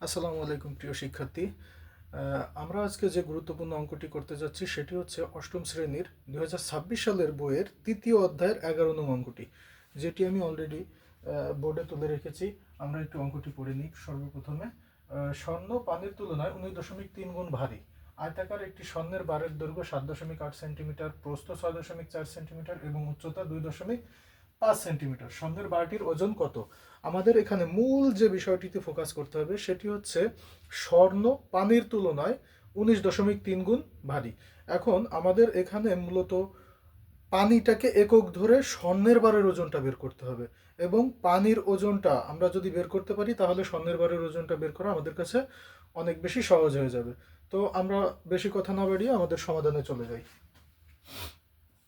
আসসালামু আলাইকুম প্রিয় শিক্ষার্থী। আমরা আজকে যে গুরুত্বপূর্ণ অঙ্কটি করতে যাচ্ছি সেটি হচ্ছে অষ্টম শ্রেণীর 2026 সালের বইয়ের তৃতীয় অধ্যায়ের 11 নং অঙ্কটি, যেটি আমি অলরেডি বোর্ডে তুলে রেখেছি। আমরা একটু অঙ্কটি পড়ে নিই। সর্বপ্রথমে স্বর্ণ পানির তুলনায় 19.3 গুণ ভারী। আয়তাকার একটি স্বর্ণের বারের দৈর্ঘ্য 7.8 সেন্টিমিটার, প্রস্থ 6.4 সেন্টিমিটার এবং উচ্চতা 2.5 সেন্টিমিটার। স্বর্ণের বারটির ওজন কত? আমাদের এখানে মূল যে বিষয়টিতে ফোকাস করতে হবে সেটি হচ্ছে স্বর্ণ পানির তুলনায় 19.3 গুণ ভারী। এখন আমাদের এখানে মূলত পানিটাকে একক ধরে স্বর্ণের বারের ওজনটা বের করতে হবে, এবং পানির ওজনটা আমরা যদি বের করতে পারি তাহলে স্বর্ণের বারের ওজনটা বের করা আমাদের কাছে অনেক বেশি সহজ হয়ে যাবে। তো আমরা বেশি কথা না বাড়িয়ে আমাদের সমাধানে চলে যাই।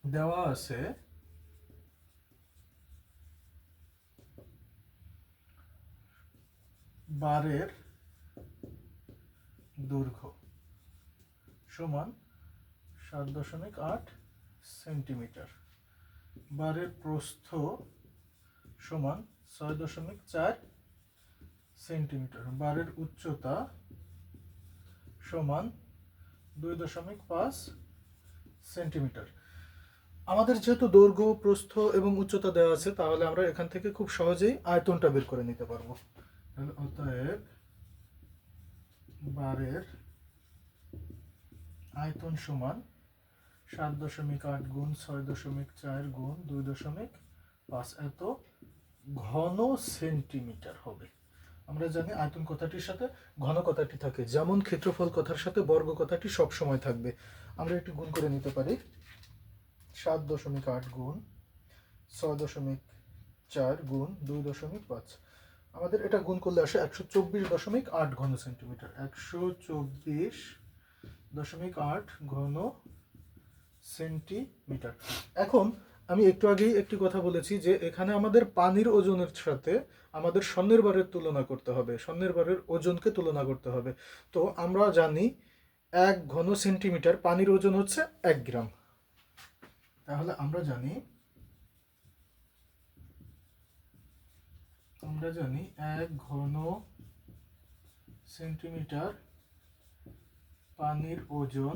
দেওয়া আছে বারের দৈর্ঘ্য সমান 7.8 সেন্টিমিটার, বারের প্রস্থ সমান 6.4 সেন্টিমিটার, বারের উচ্চতা সমান 2.5 সেন্টিমিটার। আমাদের যেহেতু দৈর্ঘ্য, প্রস্থ এবং উচ্চতা দেওয়া আছে, তাহলে আমরা এখান থেকে খুব সহজেই আয়তনটা বের করে নিতে পারবো। তাহলে অতএব বারের আয়তন সমান 7.8 গুণ 6.4 গুণ 2.5 এত ঘন সেন্টিমিটার হবে। আমরা জানি আয়তন কথাটির সাথে ঘন কথাটি থাকে, যেমন ক্ষেত্রফল কথার সাথে বর্গ কথাটি সব সময় থাকবে। আমরা একটু গুণ করে নিতে পারি। 7.8 গুণ 6.4 গুণ 2.5। আমাদের এটা গুণ করলে আসে 124.8 ঘন সেন্টিমিটার। 124.8 ঘন সেন্টিমিটার। এখন আমি একটু আগেই একটি কথা বলেছি যে এখানে আমাদের পানির ওজনের সাথে আমাদের স্বর্ণের বারের তুলনা করতে হবে, স্বর্ণের বারের ওজনকে তুলনা করতে হবে। তো আমরা জানি 1 ঘন সেন্টিমিটার পানির ওজন হচ্ছে 1 গ্রাম। তাহলে আমরা জানি 1 ঘন সেন্টিমিটার পানির ওজন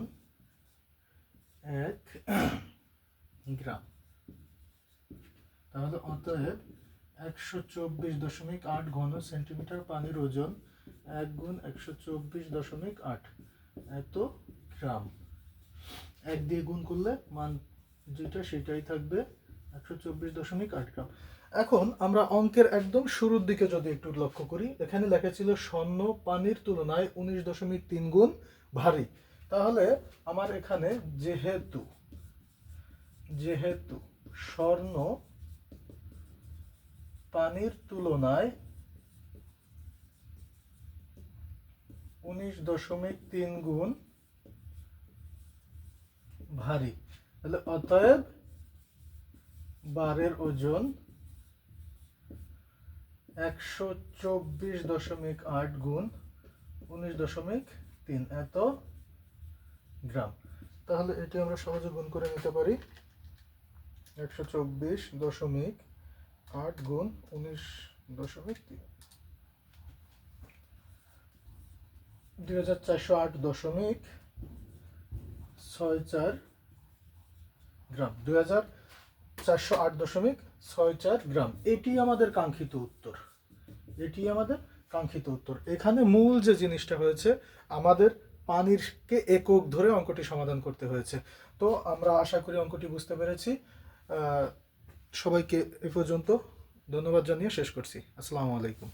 1 গ্রাম। তাহলে অতএব 124.8 ঘন সেন্টিমিটার পানির ওজন 1 গুণ 124.8 এত গ্রাম। 1 দিয়ে গুণ করলে মান যেটা সেটাই থাকবে 124.8 গ্রাম। এখন আমরা অঙ্কের একদম শুরুর দিকে যদি একটু লক্ষ্য করি, এখানে লেখা ছিল স্বর্ণ পানির তুলনায় 19.3 গুণ ভারী। তাহলে আমার এখানে যেহেতু স্বর্ণ পানির তুলনায় 19.3 গুণ ভারী, তাহলে অতএব বারের ওজন 124.8 গুণ 19.3 এত গ্রাম। তাহলে এটি আমরা সহজে গুণ করে নিতে পারি। 124.8 গুণ 19.3 2408.64 গ্রাম। 2408.64 গ্রাম। এটি আমাদের কাঙ্ক্ষিত উত্তর। এখানে মূল যে জিনিসটা হয়েছে, আমাদের পানিরকে একক ধরে অঙ্কটি সমাধান করতে হয়েছে। তো আমরা আশা করি অঙ্কটি বুঝতে পেরেছি। সবাইকে এ পর্যন্ত ধন্যবাদ জানিয়ে শেষ করছি। আসসালামু আলাইকুম।